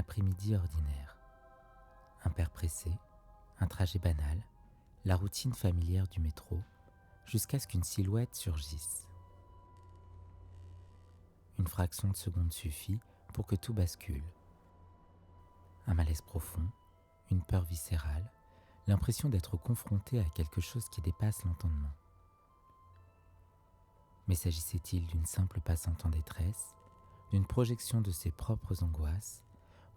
après-midi ordinaire. Un père pressé, un trajet banal, la routine familière du métro, jusqu'à ce qu'une silhouette surgisse. Une fraction de seconde suffit pour que tout bascule. Un malaise profond, une peur viscérale, l'impression d'être confronté à quelque chose qui dépasse l'entendement. Mais s'agissait-il d'une simple passante en détresse, d'une projection de ses propres angoisses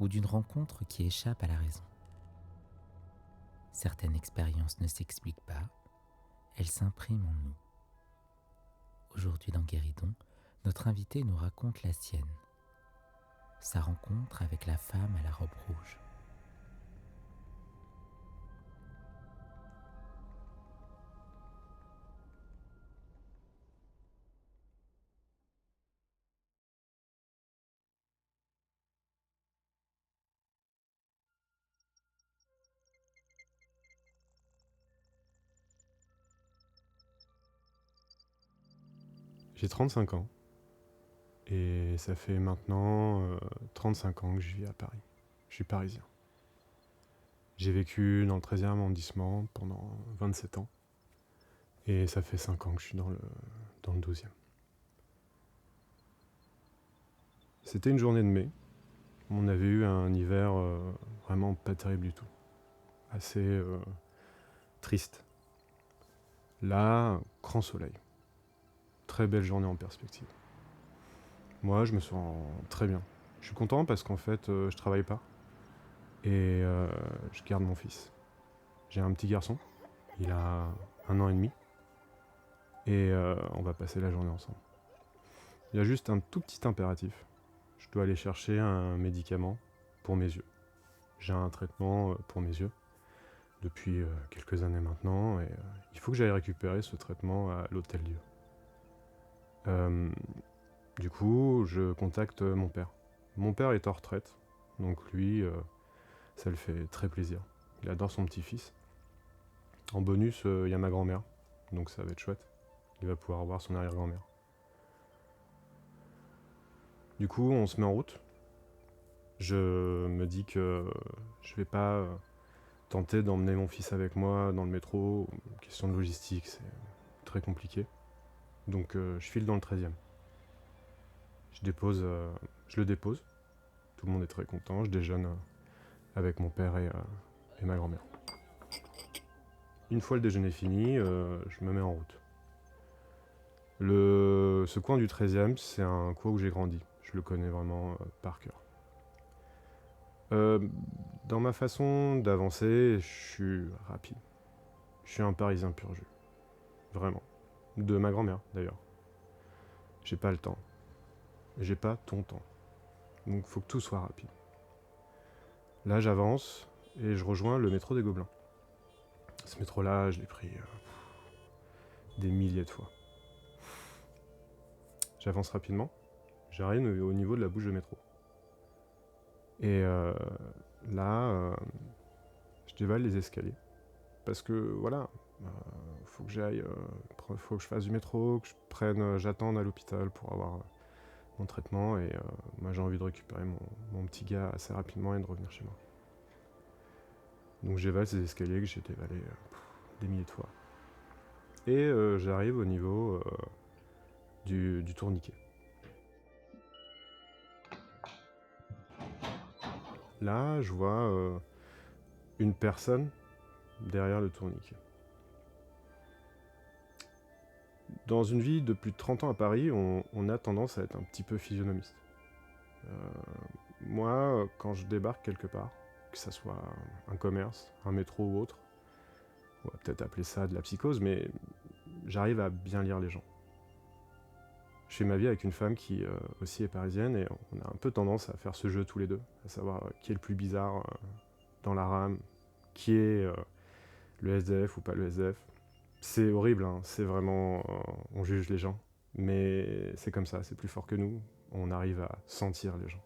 ou d'une rencontre qui échappe à la raison? Certaines expériences ne s'expliquent pas, elles s'impriment en nous. Aujourd'hui dans Guéridon, notre invité nous raconte la sienne, sa rencontre avec la femme à la robe rouge. J'ai 35 ans et ça fait maintenant 35 ans que je vis à Paris. Je suis parisien. J'ai vécu dans le 13e arrondissement pendant 27 ans et ça fait 5 ans que je suis dans le 12e. C'était une journée de mai. On avait eu un hiver vraiment pas terrible du tout. Assez triste. Là, grand soleil. Très belle journée en perspective. Moi, je me sens très bien. Je suis content parce qu'en fait, je travaille pas et je garde mon fils. J'ai un petit garçon, il a 1 an et demi et on va passer la journée ensemble. Il y a juste un tout petit impératif. Je dois aller chercher un médicament pour mes yeux. J'ai un traitement pour mes yeux depuis quelques années maintenant et il faut que j'aille récupérer ce traitement à l'Hôtel Dieu. Du coup, je contacte mon père. Mon père est en retraite, donc lui, ça le fait très plaisir. Il adore son petit-fils. En bonus, il y a ma grand-mère, donc ça va être chouette. Il va pouvoir voir son arrière-grand-mère. Du coup, on se met en route. Je me dis que je vais pas tenter d'emmener mon fils avec moi dans le métro. Question de logistique, c'est très compliqué. Donc je file dans le 13e. Je le dépose. Tout le monde est très content. Je déjeune avec mon père et ma grand-mère. Une fois le déjeuner fini, je me mets en route. Ce coin du 13e, c'est un coin où j'ai grandi. Je le connais vraiment par cœur. Dans ma façon d'avancer, je suis rapide. Je suis un Parisien pur jus. Vraiment. De ma grand-mère, d'ailleurs. J'ai pas le temps. J'ai pas ton temps. Donc faut que tout soit rapide. Là, j'avance et je rejoins le métro des Gobelins. Ce métro-là, je l'ai pris des milliers de fois. J'avance rapidement. J'arrive au niveau de la bouche de métro. Et là, je dévale les escaliers. Parce que voilà, faut que j'aille, faut que je fasse du métro, que je prenne, j'attende à l'hôpital pour avoir mon traitement. Et moi, j'ai envie de récupérer mon petit gars assez rapidement et de revenir chez moi. Donc j'évale ces escaliers que j'ai dévalés des milliers de fois. Et j'arrive au niveau du tourniquet. Là, je vois une personne derrière le tourniquet. Dans une vie de plus de 30 ans à Paris, on a tendance à être un petit peu physionomiste. Moi, quand je débarque quelque part, que ça soit un commerce, un métro ou autre, on va peut-être appeler ça de la psychose, mais j'arrive à bien lire les gens. Je fais ma vie avec une femme qui aussi est parisienne et on a un peu tendance à faire ce jeu tous les deux, à savoir qui est le plus bizarre dans la rame, qui est le SDF ou pas le SDF. C'est horrible, hein, c'est vraiment... on juge les gens, mais c'est comme ça, c'est plus fort que nous, on arrive à sentir les gens.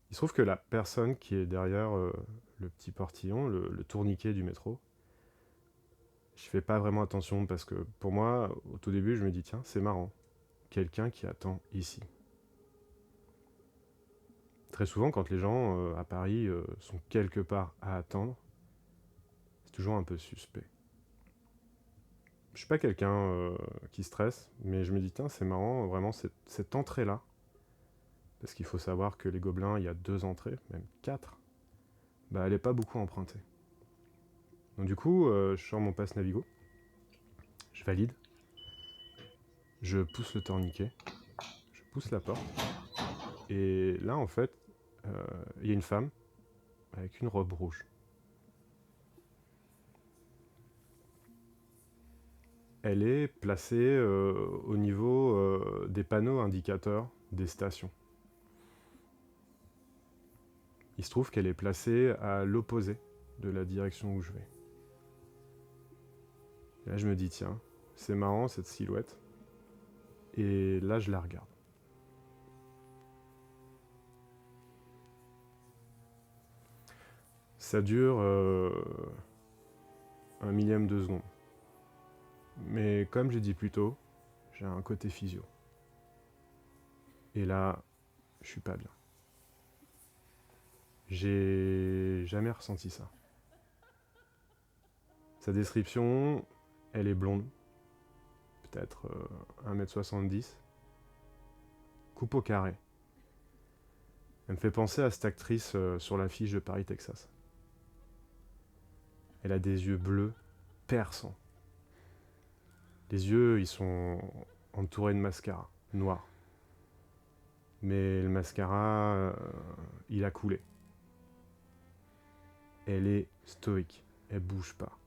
Il se trouve que la personne qui est derrière le petit portillon, le tourniquet du métro, je fais pas vraiment attention parce que pour moi, au tout début, je me dis tiens, c'est marrant, quelqu'un qui attend ici. Très souvent, quand les gens à Paris sont quelque part à attendre, c'est toujours un peu suspect. Je suis pas quelqu'un qui stresse, mais je me dis tiens, c'est marrant, vraiment cette entrée-là, parce qu'il faut savoir que les Gobelins, il y a 2 entrées, même 4, bah elle est pas beaucoup empruntée. Donc du coup, je sors mon passe Navigo, je valide, je pousse le tourniquet, je pousse la porte, et là en fait, il y a une femme avec une robe rouge. Elle est placée au niveau des panneaux indicateurs des stations. Il se trouve qu'elle est placée à l'opposé de la direction où je vais. Et là, je me dis, tiens, c'est marrant cette silhouette. Et là, je la regarde. Ça dure un millième de seconde. Mais comme j'ai dit plus tôt, j'ai un côté physio. Et là, je suis pas bien. J'ai jamais ressenti ça. Sa description, elle est blonde, peut-être 1m70, coupe au carré. Elle me fait penser à cette actrice sur l'affiche de Paris, Texas. Elle a des yeux bleus perçants. Les yeux, ils sont entourés de mascara, noir. Mais le mascara, il a coulé. Elle est stoïque, elle bouge pas.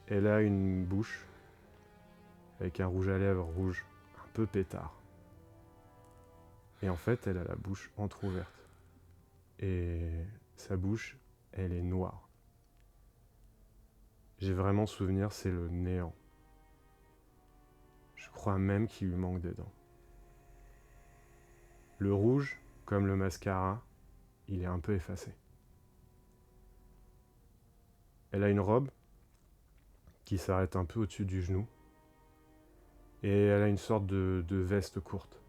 Elle a une bouche avec un rouge à lèvres rouge, un peu pétard. Et en fait, elle a la bouche entrouverte. Et sa bouche, elle est noire. J'ai vraiment souvenir, c'est le néant. Je crois même qu'il lui manque des dents. Le rouge, comme le mascara, il est un peu effacé. Elle a une robe qui s'arrête un peu au-dessus du genou. Et elle a une sorte de veste courte.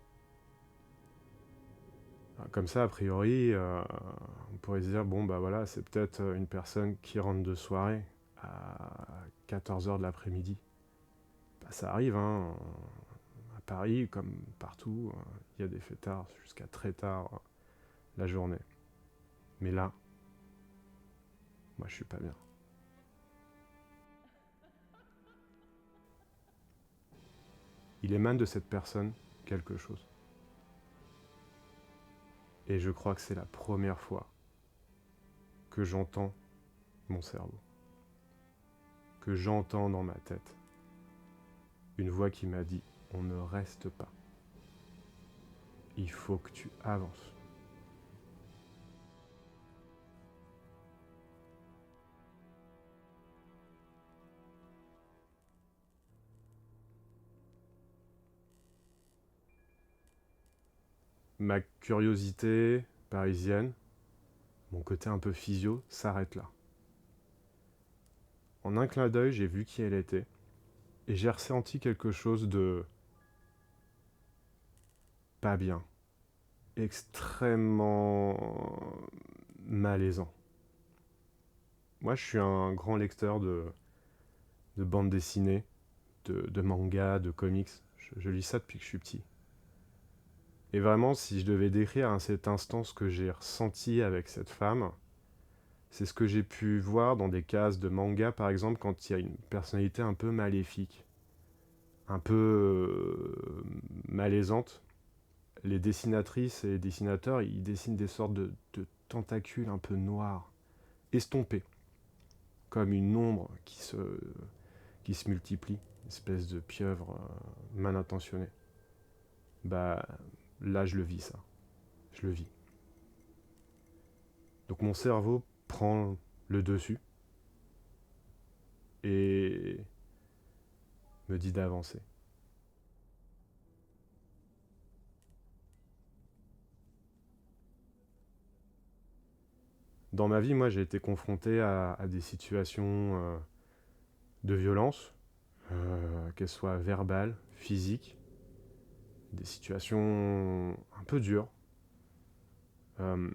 Comme ça, a priori, on pourrait se dire, bon, bah voilà, c'est peut-être une personne qui rentre de soirée à 14h de l'après-midi. Bah, ça arrive, hein. À Paris, comme partout, il y a des fêtards jusqu'à très tard la journée. Mais là, moi, je suis pas bien. Il émane de cette personne quelque chose. Et je crois que c'est la première fois que j'entends mon cerveau, que j'entends dans ma tête une voix qui m'a dit « On ne reste pas. Il faut que tu avances. » Ma curiosité parisienne, mon côté un peu physio, s'arrête là. En un clin d'œil, j'ai vu qui elle était, et j'ai ressenti quelque chose de pas bien, extrêmement malaisant. Moi, je suis un grand lecteur de bandes dessinées, de mangas, de comics. Je lis ça depuis que je suis petit. Et vraiment, si je devais décrire à cet instant ce que j'ai ressenti avec cette femme, c'est ce que j'ai pu voir dans des cases de manga, par exemple, quand il y a une personnalité un peu maléfique, un peu malaisante. Les dessinatrices et les dessinateurs, ils dessinent des sortes de tentacules un peu noirs, estompés, comme une ombre qui se multiplie, une espèce de pieuvre mal intentionnée. Bah, là, je le vis, ça. Je le vis. Donc mon cerveau prend le dessus et me dit d'avancer. Dans ma vie, moi, j'ai été confronté à des situations de violence, qu'elles soient verbales, physiques, des situations un peu dures. Euh,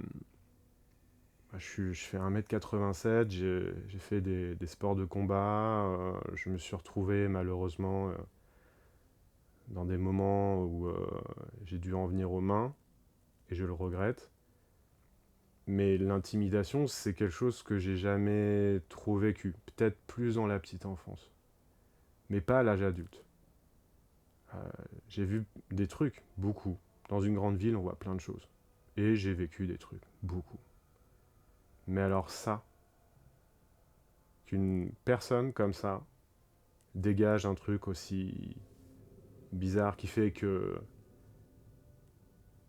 je fais 1m87, j'ai fait des sports de combat, je me suis retrouvé malheureusement dans des moments où j'ai dû en venir aux mains, et je le regrette. Mais l'intimidation, c'est quelque chose que j'ai jamais trop vécu. Peut-être plus dans la petite enfance, mais pas à l'âge adulte. Euh, j'ai vu des trucs, beaucoup. Dans une grande ville, on voit plein de choses. Et j'ai vécu des trucs, beaucoup. Mais alors ça, qu'une personne comme ça dégage un truc aussi bizarre qui fait que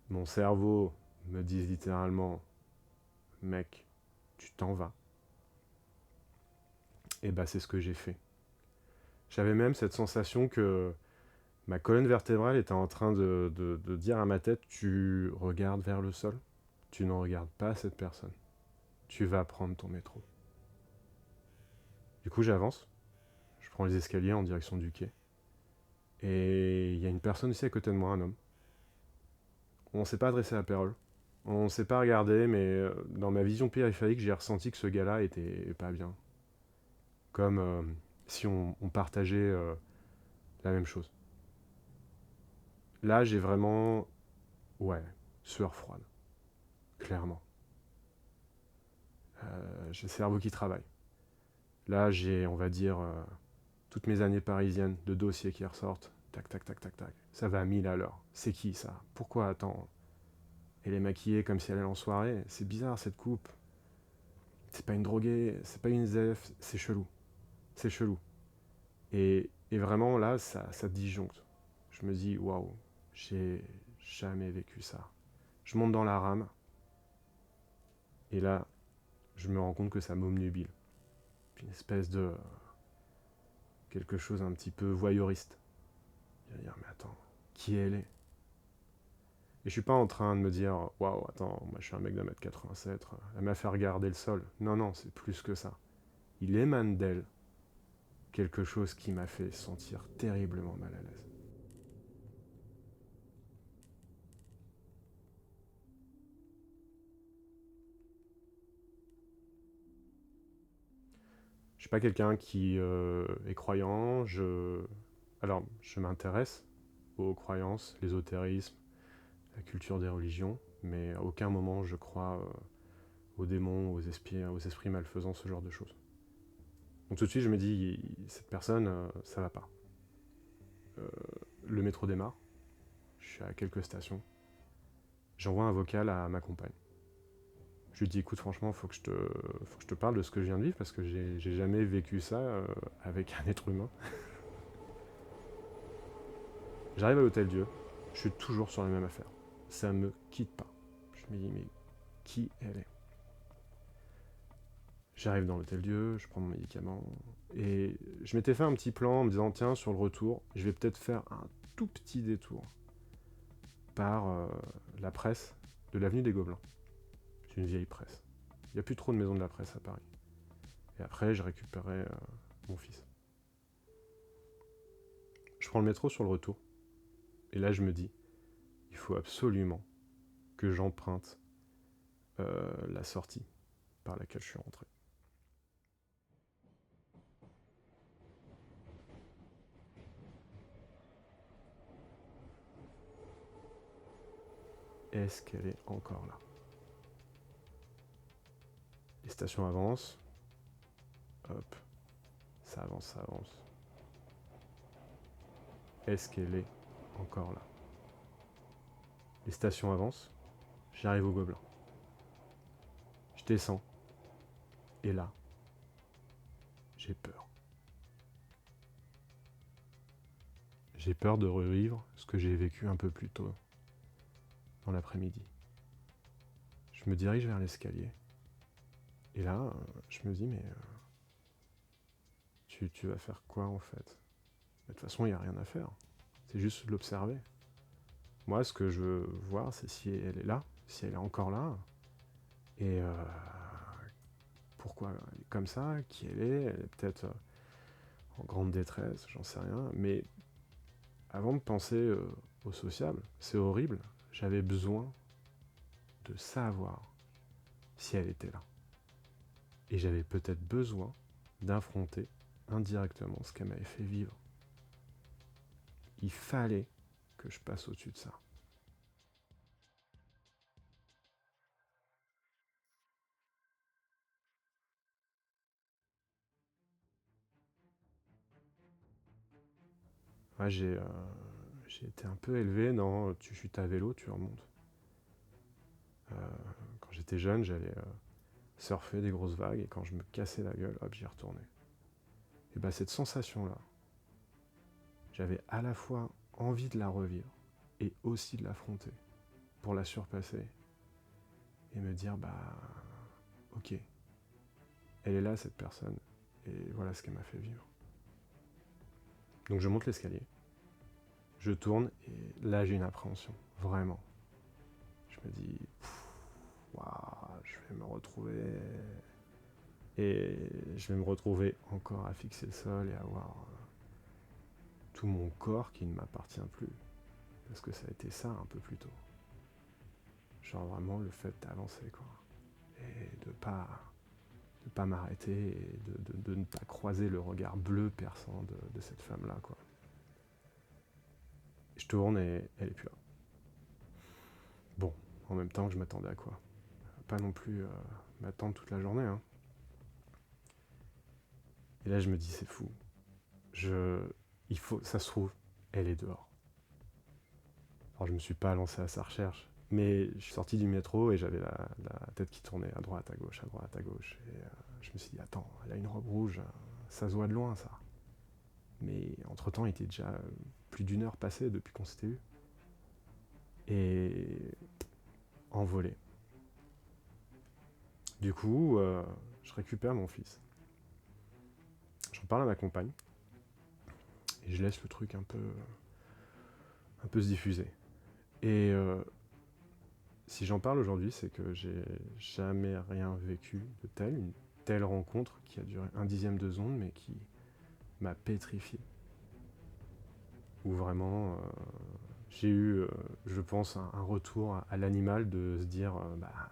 mon cerveau me dise littéralement, mec, tu t'en vas. Et bah c'est ce que j'ai fait. J'avais même cette sensation que ma colonne vertébrale était en train de dire à ma tête, tu regardes vers le sol, tu ne regardes pas cette personne, tu vas prendre ton métro. Du coup j'avance, je prends les escaliers en direction du quai, et il y a une personne ici à côté de moi, un homme. On ne s'est pas adressé à la parole, on ne s'est pas regardé, mais dans ma vision périphérique, j'ai ressenti que ce gars-là était pas bien. Comme si on partageait la même chose. Là, j'ai vraiment, ouais, sueur froide, clairement. J'ai le cerveau qui travaille. Là, j'ai, on va dire, toutes mes années parisiennes de dossiers qui ressortent. Tac, tac, tac, tac, tac. Ça va à 1000 à l'heure. C'est qui ça? Pourquoi? Attends. Elle est maquillée comme si elle allait en soirée. C'est bizarre cette coupe. C'est pas une droguée, c'est pas une ZF, c'est chelou. C'est chelou. Et vraiment là, ça disjoncte. Je me dis, waouh, j'ai jamais vécu ça. Je monte dans la rame. Et là, je me rends compte que ça m'obnubile. Une espèce de quelque chose un petit peu voyeuriste. Je vais dire, mais attends, qui elle est? Et je suis pas en train de me dire, waouh, attends, moi je suis un mec d'1m87, elle m'a fait regarder le sol. Non, non, c'est plus que ça. Il émane d'elle quelque chose qui m'a fait sentir terriblement mal à l'aise. Je suis pas quelqu'un qui est croyant, alors je m'intéresse aux croyances, l'ésotérisme, la culture des religions, mais à aucun moment je crois aux démons, aux esprits malfaisants, ce genre de choses. Donc tout de suite, je me dis, cette personne, ça va pas. Euh, le métro démarre, je suis à quelques stations. J'envoie un vocal à ma compagne. Je lui dis, écoute, franchement, faut que je te parle de ce que je viens de vivre parce que j'ai jamais vécu ça avec un être humain. J'arrive à l'Hôtel-Dieu, je suis toujours sur la même affaire. Ça me quitte pas. Je me dis, mais qui elle est? J'arrive dans l'Hôtel-Dieu, je prends mon médicament, et je m'étais fait un petit plan en me disant, tiens, sur le retour, je vais peut-être faire un tout petit détour par la presse de l'avenue des Gobelins. C'est une vieille presse. Il n'y a plus trop de maisons de la presse à Paris. Et après, je récupérais mon fils. Je prends le métro sur le retour, et là je me dis, il faut absolument que j'emprunte la sortie par laquelle je suis rentré. Est-ce qu'elle est encore là? Les stations avancent. Hop. Ça avance, ça avance. Est-ce qu'elle est encore là? Les stations avancent. J'arrive au Gobelin. Je descends. Et là, j'ai peur. J'ai peur de revivre ce que j'ai vécu un peu plus tôt dans l'après-midi. Je me dirige vers l'escalier. Et là, je me dis, mais tu vas faire quoi en fait? De toute façon, il n'y a rien à faire. C'est juste l'observer. Moi, ce que je veux voir, c'est si elle est là, si elle est encore là, et pourquoi elle est comme ça, qui elle est peut-être en grande détresse, j'en sais rien. Mais avant de penser au sociable, c'est horrible, j'avais besoin de savoir si elle était là. Et j'avais peut-être besoin d'affronter indirectement ce qu'elle m'avait fait vivre. Il fallait que je passe au-dessus de ça. Ouais, j'ai été un peu élevé dans tu chutes à vélo, tu remontes. Quand j'étais jeune, j'allais surfer des grosses vagues et quand je me cassais la gueule, hop, j'y retournais. Et bah cette sensation-là, j'avais à la fois envie de la revivre et aussi de l'affronter pour la surpasser et me dire bah ok, elle est là cette personne et voilà ce qu'elle m'a fait vivre. Donc je monte l'escalier, je tourne et là j'ai une appréhension, vraiment. Je me dis waouh, je vais me retrouver et je vais me retrouver encore à fixer le sol et à avoir tout mon corps qui ne m'appartient plus. Parce que ça a été ça un peu plus tôt. Genre vraiment le fait d'avancer quoi. Et de pas m'arrêter et de ne pas croiser le regard bleu perçant de cette femme-là quoi. Je tourne et elle est plus là. Bon, en même temps je m'attendais à quoi? Pas non plus m'attendre toute la journée hein. Et là je me dis c'est fou. Ça se trouve, elle est dehors. Alors je me suis pas lancé à sa recherche, mais je suis sorti du métro et j'avais la tête qui tournait à droite, à gauche, à droite, à gauche. Et je me suis dit, attends, elle a une robe rouge, ça se voit de loin ça. Mais entre-temps, il était déjà plus d'une heure passée depuis qu'on s'était eu. Et envolé. Du coup, je récupère mon fils. J'en parle à ma compagne. Et je laisse le truc un peu se diffuser. Et si j'en parle aujourd'hui, c'est que j'ai jamais rien vécu de tel, une telle rencontre qui a duré 1/10 de seconde, mais qui m'a pétrifié. Où vraiment, j'ai eu, je pense, un retour à l'animal de se dire, bah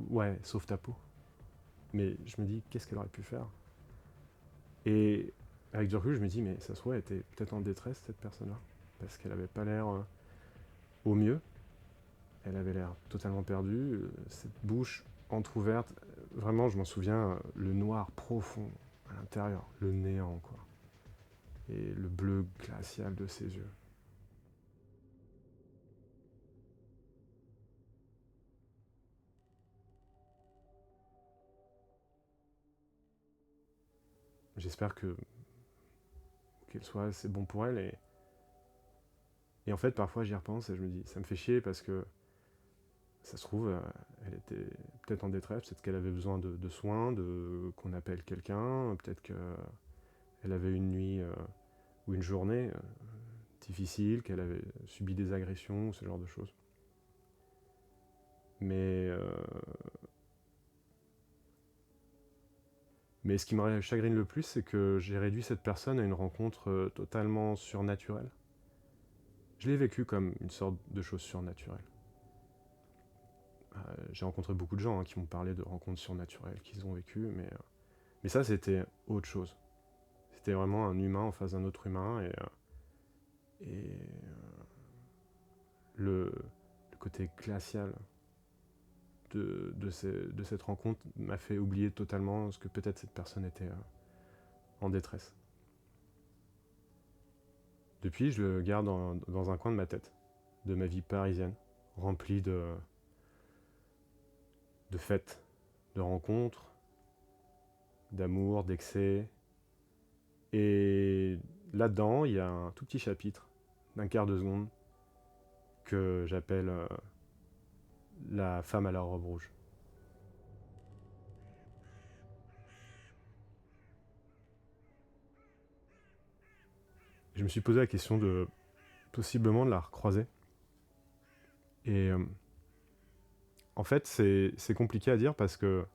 ouais, sauve ta peau. Mais je me dis, qu'est-ce qu'elle aurait pu faire? Et avec du recul, je me dis, mais ça se trouve, elle était peut-être en détresse, cette personne-là. Parce qu'elle avait pas l'air au mieux. Elle avait l'air totalement perdue, cette bouche entrouverte, vraiment je m'en souviens, le noir profond à l'intérieur, le néant quoi, et le bleu glacial de ses yeux. J'espère qu'elle soit assez bon pour elle, et en fait parfois j'y repense et je me dis, ça me fait chier parce que ça se trouve, elle était peut-être en détresse, peut-être qu'elle avait besoin de soins, qu'on appelle quelqu'un, peut-être qu'elle avait une nuit ou une journée difficile, qu'elle avait subi des agressions, ce genre de choses. Mais ce qui me chagrine le plus, c'est que j'ai réduit cette personne à une rencontre totalement surnaturelle. Je l'ai vécu comme une sorte de chose surnaturelle. J'ai rencontré beaucoup de gens qui m'ont parlé de rencontres surnaturelles qu'ils ont vécues, mais ça c'était autre chose. C'était vraiment un humain en face d'un autre humain, et le côté glacial de cette rencontre m'a fait oublier totalement ce que peut-être cette personne était en détresse. Depuis, je le garde dans un coin de ma tête, de ma vie parisienne, remplie de fêtes, de rencontres, d'amour, d'excès. Et là-dedans, il y a un tout petit chapitre d'un quart de seconde que j'appelle la femme à la robe rouge. Je me suis posé la question de possiblement de la recroiser. Et en fait, c'est compliqué à dire parce que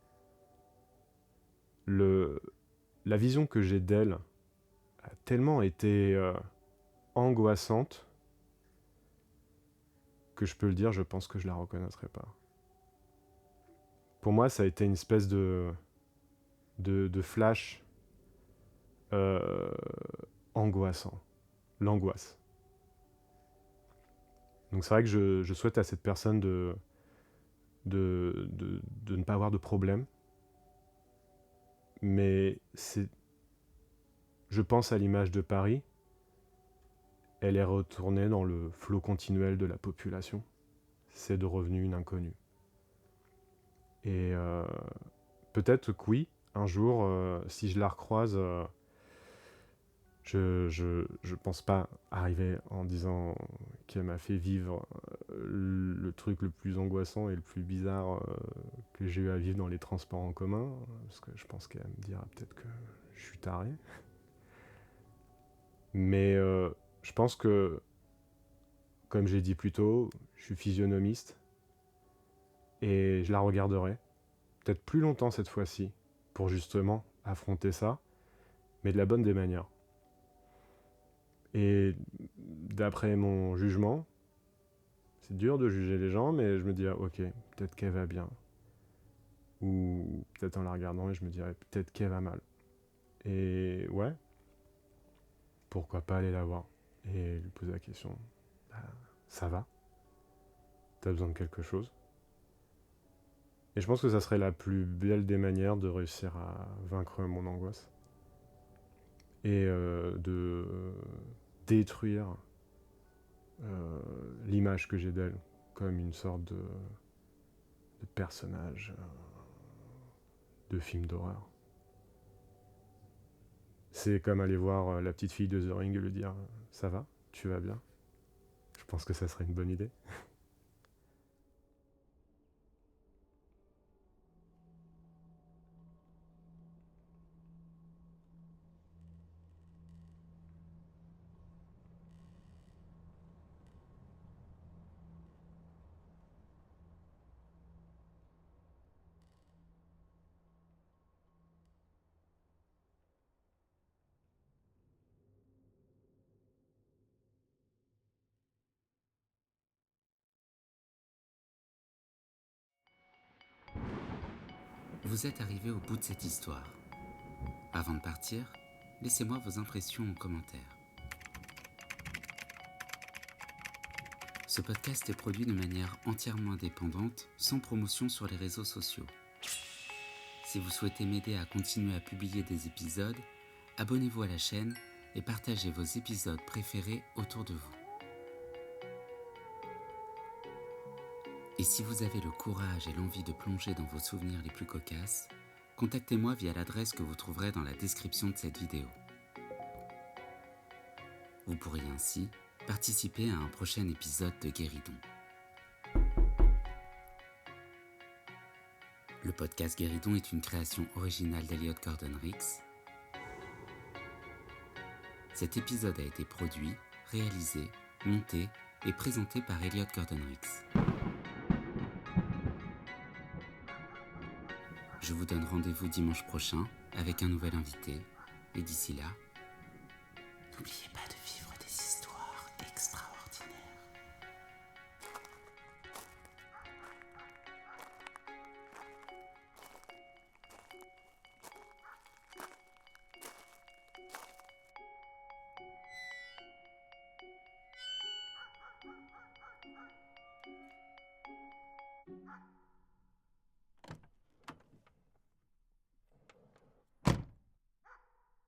la vision que j'ai d'elle a tellement été angoissante que je peux le dire, je pense que je la reconnaîtrai pas. Pour moi, ça a été une espèce de flash angoissant. L'angoisse. Donc c'est vrai que je souhaite à cette personne de ne pas avoir de problème. Mais je pense à l'image de Paris. Elle est retournée dans le flot continuel de la population. C'est devenue une inconnue. Et peut-être que oui, un jour, si je la recroise, je pense pas arriver en disant qu'elle m'a fait vivre le truc le plus angoissant et le plus bizarre que j'ai eu à vivre dans les transports en commun, parce que je pense qu'elle me dira peut-être que je suis taré. Mais je pense que, comme j'ai dit plus tôt, je suis physionomiste et je la regarderai, peut-être plus longtemps cette fois-ci, pour justement affronter ça, mais de la bonne des manières. Et d'après mon jugement, c'est dur de juger les gens, mais je me dis, ok, peut-être qu'elle va bien. Ou peut-être en la regardant, et je me dirais, peut-être qu'elle va mal. Et ouais, pourquoi pas aller la voir et lui poser la question, bah, ça va? T'as besoin de quelque chose? Et je pense que ça serait la plus belle des manières de réussir à vaincre mon angoisse. Et de détruire l'image que j'ai d'elle comme une sorte de personnage de film d'horreur. C'est comme aller voir la petite fille de The Ring et lui dire « Ça va? Tu vas bien ?» Je pense que ça serait une bonne idée. Vous êtes arrivé au bout de cette histoire. Avant de partir, laissez-moi vos impressions en commentaire. Ce podcast est produit de manière entièrement indépendante, sans promotion sur les réseaux sociaux. Si vous souhaitez m'aider à continuer à publier des épisodes, abonnez-vous à la chaîne et partagez vos épisodes préférés autour de vous. Et si vous avez le courage et l'envie de plonger dans vos souvenirs les plus cocasses, contactez-moi via l'adresse que vous trouverez dans la description de cette vidéo. Vous pourriez ainsi participer à un prochain épisode de Guéridon. Le podcast Guéridon est une création originale d'Elliot Gordon-Rix. Cet épisode a été produit, réalisé, monté et présenté par Elliot Gordon-Rix. Je vous donne rendez-vous dimanche prochain avec un nouvel invité. Et d'ici là, n'oubliez pas de